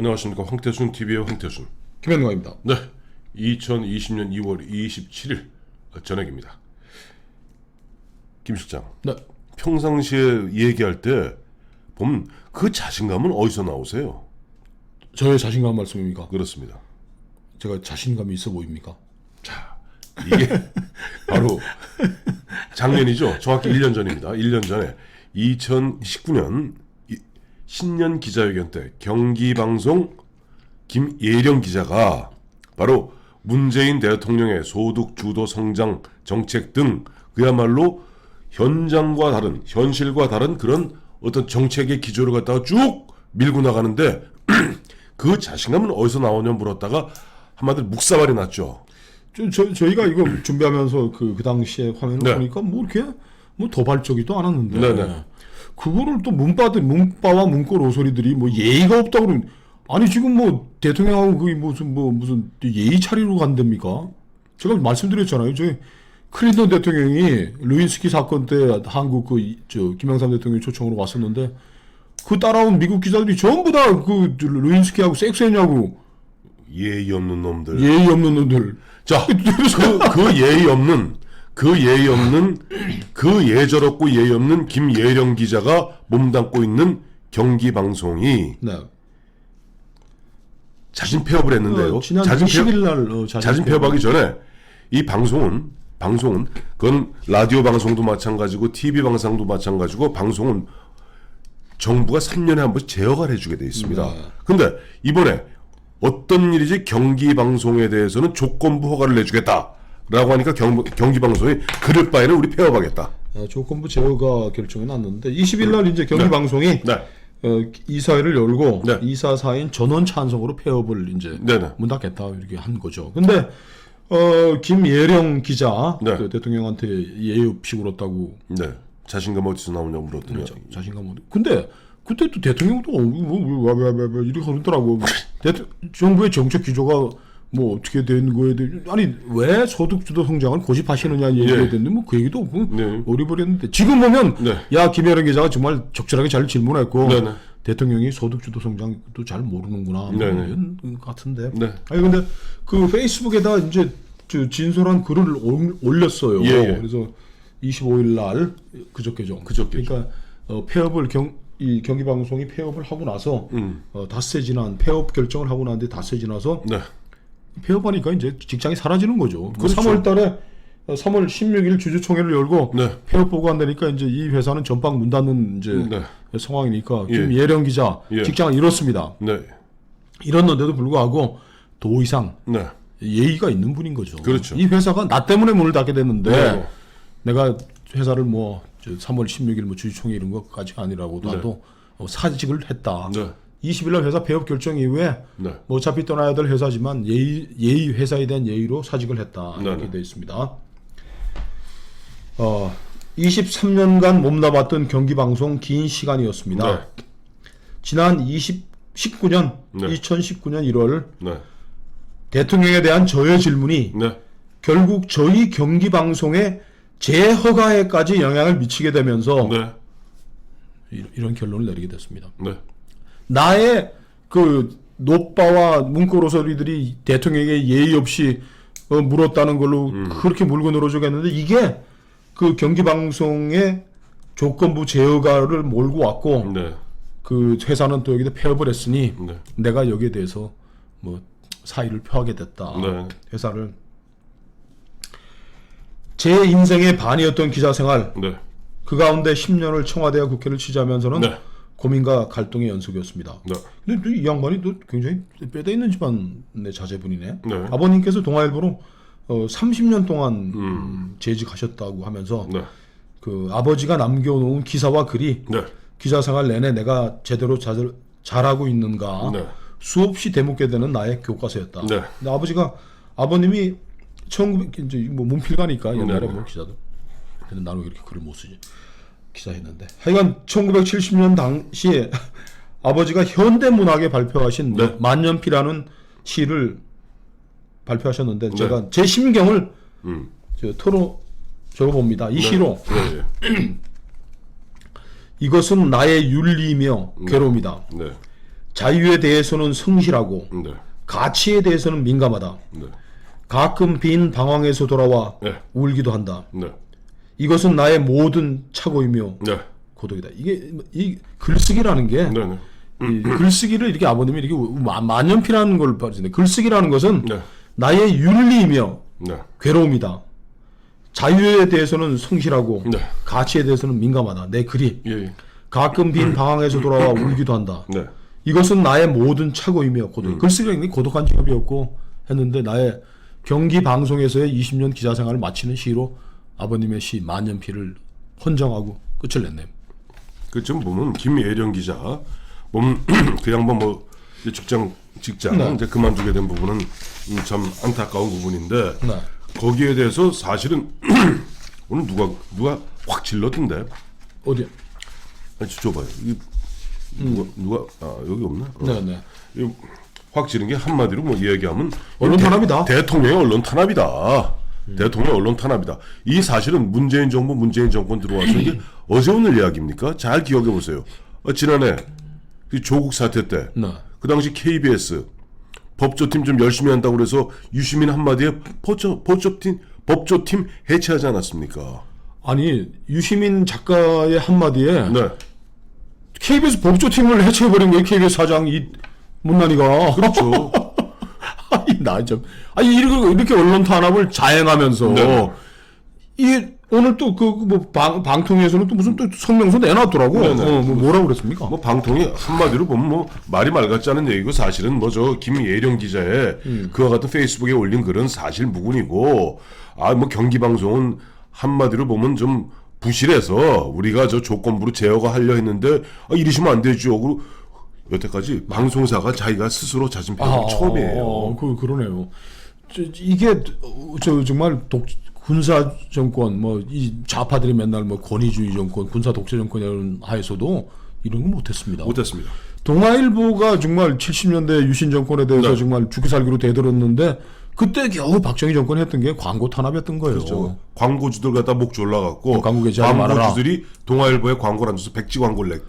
안녕하십니까. 황태순 TV의 황태순 김현광입니다. 네, 2020년 2월 27일 저녁입니다. 김 실장, 네. 평상시에 얘기할 때 보면 그 자신감은 어디서 나오세요? 저의 자신감 말씀입니까? 그렇습니다. 제가 자신감이 있어 보입니까? 자, 이게 바로 작년이죠. 정확히 1년 전입니다. 1년 전에 2019년 신년 기자회견 때 경기방송 김예령 기자가 바로 문재인 대통령의 소득 주도 성장 정책 등 그야말로 현장과 다른, 현실과 다른 그런 어떤 정책의 기조를 갖다가 쭉 밀고 나가는데 그 자신감은 어디서 나오냐 물었다가 한마디로 묵사발이 났죠. 저희가 이거 준비하면서 그 당시에 화면을 네. 보니까 뭐 이렇게 뭐 도발적이도 않았는데 네네. 그거를 또 문바와 문고 로소리들이 뭐 예의가 없다고 그러는. 아니 지금 뭐 대통령하고 그게 무슨 예의 차리러 간답니까? 제가 말씀드렸잖아요. 저희 클린턴 대통령이 루인스키 사건 때 한국 김영삼 대통령이 초청으로 왔었는데 그 따라온 미국 기자들이 전부 다 그 루인스키하고 섹스했냐고. 예의 없는 놈들. 예의 없는 놈들. 자, 그 예저럽고 예의 없는 김예령 기자가 몸담고 있는 경기방송이 네. 자진 폐업을 했는데요. 지난 20일 날 자진 폐업하기 전에 이 방송은 그건 라디오 방송도 마찬가지고 TV 방송도 마찬가지고 방송은 정부가 3년에 한 번씩 제어를 해주게 돼 있습니다. 근데 이번에 어떤 일이지 경기방송에 대해서는 조건부 허가를 내주겠다라고 하니까 경기방송이 그럴 바에는 우리 폐업하겠다. 조건부 제어가 결정이 났는데 20일 날 이제 경기방송이 네. 이사회를 열고 네. 이사사인 전원 찬성으로 폐업을 이제 네네. 문 닫겠다 이렇게 한 거죠. 근데 김예령 기자 네. 그 대통령한테 예의 없이 굴었다고. 네. 자신감 어디서 나오냐고 물었더니 자신감 어디. 근데 그때 또 대통령도 왜 이렇게 그러더라고. 정부의 정책 기조가 뭐 어떻게 된 거에 대해 아니 왜 소득주도 성장을 고집하시느냐 얘기가 됐는데 뭐 그 얘기도 없고 어리버리했는데 지금 보면 네. 야 김예령 기자가 정말 적절하게 잘 질문했고 네네. 대통령이 소득주도 성장도 잘 모르는구나 뭐 이런 것 같은데. 네. 아니 근데 그 페이스북에다 이제 진솔한 글을 올렸어요. 예. 그래서 25일 날 그저께죠. 그러니까 폐업을 이 경기방송이 폐업을 하고 나서 닷새 지난 폐업 결정을 하고 났는데 닷새 지나서 네. 폐업하니까 이제 직장이 사라지는 거죠. 그렇죠. 3월 달에 3월 16일 주주총회를 열고 네. 폐업 보고안 되니까 이제 이 회사는 전방 문 닫는 이제 네. 상황이니까 예. 김예령 기자 예. 직장을 잃었습니다. 네. 잃었는데도 불구하고 도 이상 네. 예의가 있는 분인 거죠. 그렇죠. 이 회사가 나 때문에 문을 닫게 됐는데 네. 내가 회사를 뭐 3월 16일 뭐 주주총회 이런 것까지가 아니라고도 하도 사직을 했다. 네. 20일 날 회사 폐업 결정 이후에 네. 뭐 어차피 떠나야 될 회사지만 예의 회사에 대한 예의로 사직을 했다. 이렇게 네. 되어 있습니다. 23년간 몸담았던 경기방송 긴 시간이었습니다. 네. 지난 2019년 1월 네. 대통령에 대한 저의 질문이 네. 결국 저희 경기방송의 재허가에까지 영향을 미치게 되면서 네. 이런 결론을 내리게 됐습니다. 네. 나의 그 노빠와 문고로소리들이 대통령에게 예의 없이 물었다는 걸로 그렇게 물고 늘어주겠는데 이게 그 경기방송의 조건부 제어가를 몰고 왔고 네. 그 회사는 또 여기다 폐업을 했으니 네. 내가 여기에 대해서 뭐 사의를 표하게 됐다. 네. 회사를 제 인생의 반이었던 기자 생활 네. 그 가운데 10년을 청와대와 국회를 취재하면서는 네. 고민과 갈등의 연속이었습니다. 네. 근데 또 이 양반이 또 굉장히 뼈대 있는 집안의 자제분이네. 네. 아버님께서 동아일보로 30년 동안 재직하셨다고 하면서 네. 그 아버지가 남겨놓은 기사와 글이 네. 기자 생활 내내 내가 제대로 잘하고 있는가 네. 수없이 되묻게 되는 나의 교과서였다. 네. 근데 아버님이 1900 이제 뭐 문필가니까 옛날에 네. 뭐 기자들. 근데 나는 왜 이렇게 글을 못 쓰지? 기자했는데. 하여간 1970년 당시에 아버지가 현대문학에 발표하신 네. 만년필이라는 시를 발표하셨는데 네. 제가 제 심경을 적어봅니다. 이 시로 네. 이것은 나의 윤리며 괴로움이다. 네. 자유에 대해서는 성실하고 네. 가치에 대해서는 민감하다. 네. 가끔 빈 방황에서 돌아와 네. 울기도 한다. 네. 이것은 나의 모든 착오이며 네. 고독이다. 이게 이 글쓰기라는 게 네. 네. 이 글쓰기를 이렇게 아버님이 이렇게 만연필하는 걸 봐주는데 글쓰기라는 것은 네. 나의 윤리이며 네. 괴로움이다. 자유에 대해서는 성실하고 네. 가치에 대해서는 민감하다. 내 글이 예. 예. 가끔 빈 방황에서 돌아와 울기도 한다. 네. 이것은 나의 모든 착오이며 고독. 글쓰기는 고독한 직업이었고 했는데 나의 경기 방송에서의 20년 기자 생활을 마치는 시로 아버님의 시 만년필을 헌정하고 끝을 냈네요. 그 지금 보면 김예령 기자 보면 그 양반 뭐 이제 직장 네. 이제 그만두게 된 부분은 참 안타까운 부분인데 네. 거기에 대해서 사실은 오늘 누가 확 질렀던데. 어디? 아니 줘봐요. 이 누가 여기 없나? 네네. 확 지른 게 한마디로 뭐 이야기하면 언론 탄압이다. 대통령의 언론 탄압이다. 대통령 언론 탄압이다. 이 사실은 문재인 정부, 문재인 정권 들어와서 이게 어제 오늘 이야기입니까? 잘 기억해 보세요. 지난해 그 조국 사태 때, 네. 그 당시 KBS 법조팀 좀 열심히 한다고 그래서 유시민 한마디에 법조팀 해체하지 않았습니까? 아니 유시민 작가의 한마디에 네, KBS 법조팀을 해체해버린 거예요. KBS 사장 이 못난이가. 그렇죠. 아니 나 좀. 아니 이렇게 언론 탄압을 자행하면서 네. 이 오늘 또 그 뭐 방통위에서는 또 무슨 또 성명서 내놨더라고. 네, 네. 뭐 뭐라고 그랬습니까? 뭐 방통이 한마디로 보면 뭐 말이 맑았지 않은 얘기고 사실은 뭐 저 김예령 기자의 그와 같은 페이스북에 올린 글은 사실 무근이고 뭐 경기 방송은 한마디로 보면 좀 부실해서 우리가 저 조건부로 제어가 하려 했는데 이러시면 안 되죠. 그리고 여태까지 방송사가 자기가 스스로 자진 폐업이 처음이에요. 그러네요. 이게 정말 군사 정권 뭐 이 좌파들이 맨날 뭐 권위주의 정권, 군사 독재 정권이라는 하에서도 이런 건 못했습니다. 못했습니다. 동아일보가 정말 70년대 유신 정권에 대해서 네. 정말 죽기 살기로 대들었는데 그때 겨우 박정희 정권이 했던 게 광고 탄압이었던 거예요. 그렇죠. 광고주들 갖다 목 졸라갖고 광고 게시하지 말아라. 광고주들이 동아일보에 광고를 안 줘서 백지 광고라고.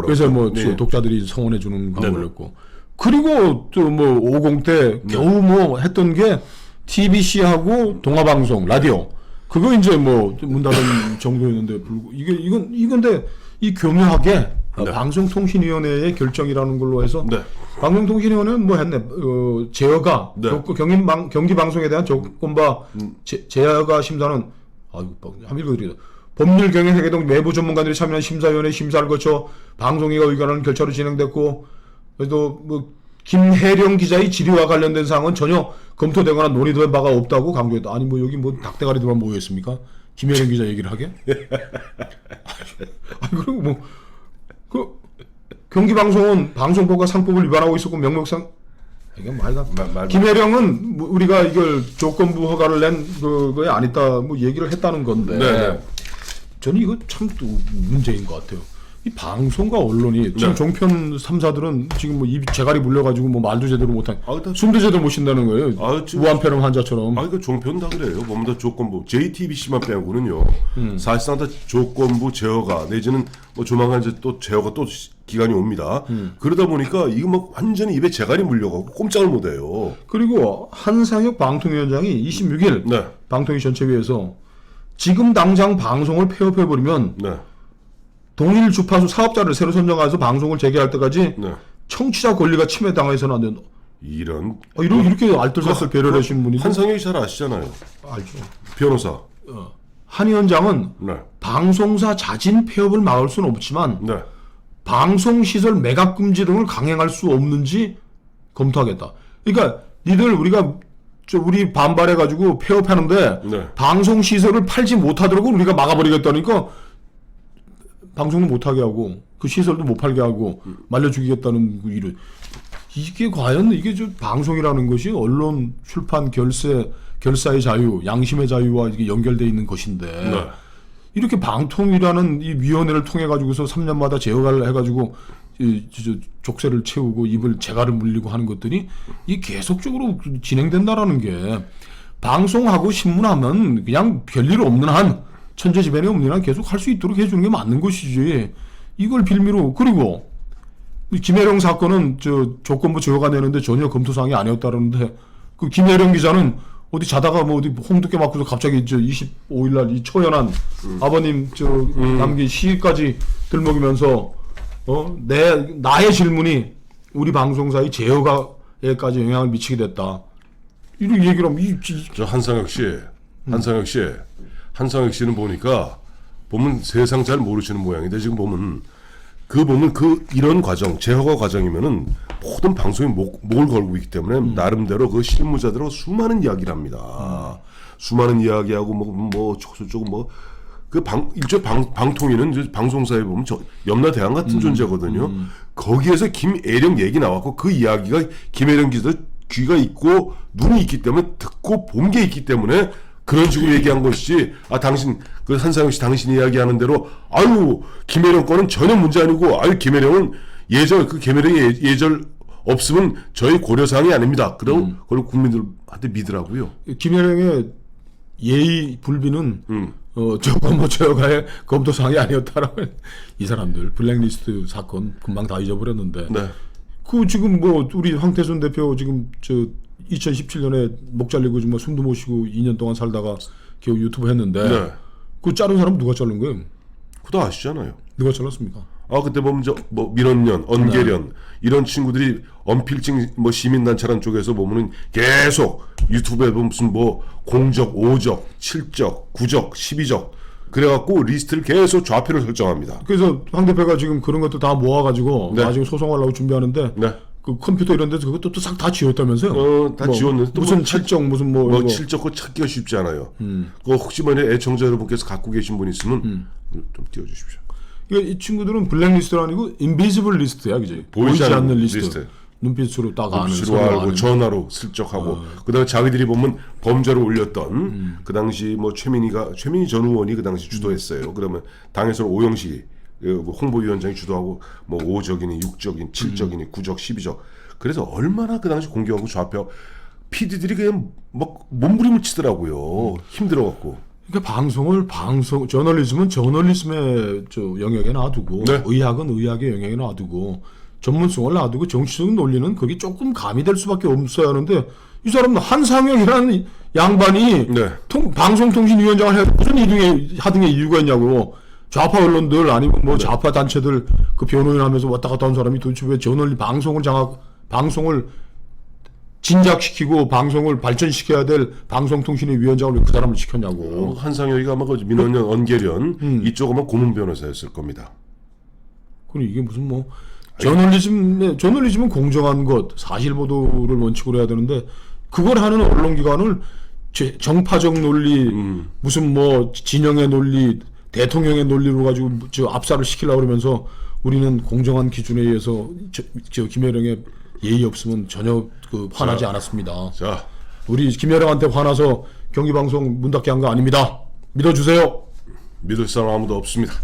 그래서 뭐 네. 독자들이 성원해 주는 광고를 네네. 했고 그리고 또 뭐 50 때 겨우 뭐 했던 게 TBC하고 동아방송 라디오 그거 이제 뭐 문 닫은 정도였는데 이건데 이 교묘하게 네. 방송통신위원회의 결정이라는 걸로 해서 네. 방송통신위원회는 뭐 했네 제어가 네. 경기 방송에 대한 조건바 제어가 심사는 아이고 한번 읽어드리죠. 법률 경영 회계 등 외부 전문가들이 참여한 심사위원회 심사를 거쳐 방송위가 의견하는 결차로 진행됐고 그래도 뭐 김혜령 기자의 질의와 관련된 사항은 전혀 검토되거나 논의된 바가 없다고 강조했다. 아니 뭐 여기 뭐 닭대가리들만 모여 있습니까? 김혜령 기자 얘기를 하게? 아니 그리고 뭐 그 경기방송은 방송법과 상법을 위반하고 있었고 명목상 이게 말가 김혜령은 뭐 우리가 이걸 조건부 허가를 낸 그거에 안 있다 뭐 얘기를 했다는 건데 네. 저는 이거 참 또 문제인 것 같아요. 이 방송과 언론이 지금 네. 종편 3사들은 지금 뭐 입 재갈이 물려가지고 뭐 말도 제대로 못한 일단 숨도 제대로 못 쉰다는 거예요. 지금 무한폐렴 환자처럼. 그 종편 다 그래요. 보면 다 조건부 JTBC만 빼고는요. 사실상 다 조건부 제어가 내지는 뭐 조만간 이제 또 제어가 또 기간이 옵니다. 그러다 보니까 이거 막 완전히 입에 재갈이 물려가고 꼼짝을 못해요. 그리고 한상혁 방통위원장이 26일 네. 방통위 전체회에서 지금 당장 방송을 폐업해버리면 네. 동일 주파수 사업자를 새로 선정해서 방송을 재개할 때까지 네. 청취자 권리가 침해당해서는 안 된다. 이런 이렇게 알뜰살뜰 배려를 하신 분이 한상혁이 잘 아시잖아요. 알죠. 변호사. 한 위원장은 네. 방송사 자진 폐업을 막을 수는 없지만 네. 방송시설 매각 금지 등을 강행할 수 없는지 검토하겠다. 그러니까 우리가 우리 반발해가지고 폐업하는데 네. 방송시설을 팔지 못하도록 우리가 막아버리겠다니까 방송도 못하게 하고 그 시설도 못 팔게 하고 말려 죽이겠다는 이런 이게 과연 이게 저 방송이라는 것이 언론, 출판, 결사의 자유, 양심의 자유와 이게 연결되어 있는 것인데 네. 이렇게 방통이라는 이 위원회를 통해 가지고서 3년마다 제어를 해가지고 족쇄를 채우고 입을 재갈을 물리고 하는 것들이 이 계속적으로 진행된다라는 게 방송하고 신문하면 그냥 별일 없는 한 천재지변이 없는 한 계속 할 수 있도록 해주는 게 맞는 것이지 이걸 빌미로 그리고 김혜령 사건은 저 조건부 제어가 내는데 전혀 검토 사항이 아니었다는데 그 김혜령 기자는 어디 자다가 뭐 어디 홍두깨 맞고서 갑자기 저 25일 날 이 초연한 아버님 저 남긴 시까지 들먹이면서 나의 질문이 우리 방송사의 제어가에까지 영향을 미치게 됐다. 이런 얘기를 하면 저 한상혁 씨는 보니까 보면 세상 잘 모르시는 모양인데 지금 보면 이런 과정 제허가 과정이면은 모든 방송에 목을 걸고 있기 때문에 나름대로 그 실무자들하고 수많은 이야기를 합니다. 수많은 이야기하고 뭐 저쪽 일종 방통위는 이제 방송사에 보면 염라대왕 같은 존재거든요. 거기에서 김애령 얘기 나왔고 그 이야기가 김애령 기자 귀가 있고 눈이 있기 때문에 듣고 본 게 있기 때문에 그런 식으로 얘기한 것이지. 당신 그 한상혁 씨 당신이 이야기하는 대로 김혜령 거는 전혀 문제 아니고 김혜령은 김혜령이 예절 없으면 저희 고려 사항이 아닙니다. 그럼 그걸 국민들한테 믿으라고요. 김혜령의 예의 불비는 조건부 제어가의 검토 사항이 아니었다라고 이 사람들 블랙리스트 사건 금방 다 잊어버렸는데. 네. 그 지금 뭐 우리 황태순 대표 지금 저 2017년에 목 잘리고 좀 숨도 못 쉬고 2년 동안 살다가 겨우 유튜브 했는데 네. 그 자른 사람 누가 자른 거예요? 그거 다 아시잖아요. 누가 잘랐습니까? 그때 보면 민원연, 언계련 이런 친구들이 언필증 시민단체란 쪽에서 보면은 계속 유튜브에 보면 무슨 공적, 5적, 7적, 9적, 12적 그래갖고 리스트를 계속 좌표를 설정합니다. 그래서 황 대표가 지금 그런 것도 다 모아가지고 네. 나중에 소송하려고 준비하는데 네. 그 컴퓨터 이런 데서 그것도 싹 다 지웠다면서요? 다 지웠는데 또 무슨 7적 무슨 이거. 7적 거 찾기가 쉽지 않아요. 그거 혹시 애청자 여러분께서 갖고 계신 분 있으면 좀 띄워주십시오. 그러니까 이 친구들은 블랙리스트가 아니고 인비지블 리스트야, 그지? 보이지 않는 리스트. 눈빛으로 딱 아는. 눈빛으로 알고 전화로 슬쩍 하고 그다음에 자기들이 보면 범죄를 올렸던 그 당시 최민희 전 의원이 그 당시 주도했어요. 그러면 당에서 오영식이 홍보위원장이 주도하고 5적이니 6적이니 7적이니 9적 12적 그래서 얼마나 그 당시 공격하고 좌표 PD들이 그냥 몸부림을 치더라고요. 힘들어갖고. 그러니까 저널리즘은 저널리즘의 영역에 놔두고 네. 의학은 의학의 영역에 놔두고 전문성을 놔두고 정치적인 논리는 거기 조금 가미될 수밖에 없어야 하는데 이 사람은 한상혁이라는 양반이 네. 방송통신위원장을 해 무슨 하등의 이유가 있냐고. 좌파 언론들 아니면 좌파 단체들 그 변호인 하면서 왔다 갔다 한 사람이 도대체 왜 방송을 진작시키고 방송을 발전시켜야 될 방송통신의 위원장을 왜 그 사람을 시켰냐고. 한상혁이가 아마 그 민원연, 언계련 이쪽 아마 고문 변호사였을 겁니다. 그럼 이게 무슨 저널리즘은 공정한 것, 사실 보도를 원칙으로 해야 되는데 그걸 하는 언론기관을 정파적 논리, 무슨 진영의 논리, 대통령의 논리로 가지고 압살을 시키려고 그러면서 우리는 공정한 기준에 의해서 김혜령의 예의 없으면 전혀 화나지 않았습니다. 자, 우리 김혜령한테 화나서 경기방송 문 닫게 한 거 아닙니다. 믿어주세요. 믿을 사람 아무도 없습니다.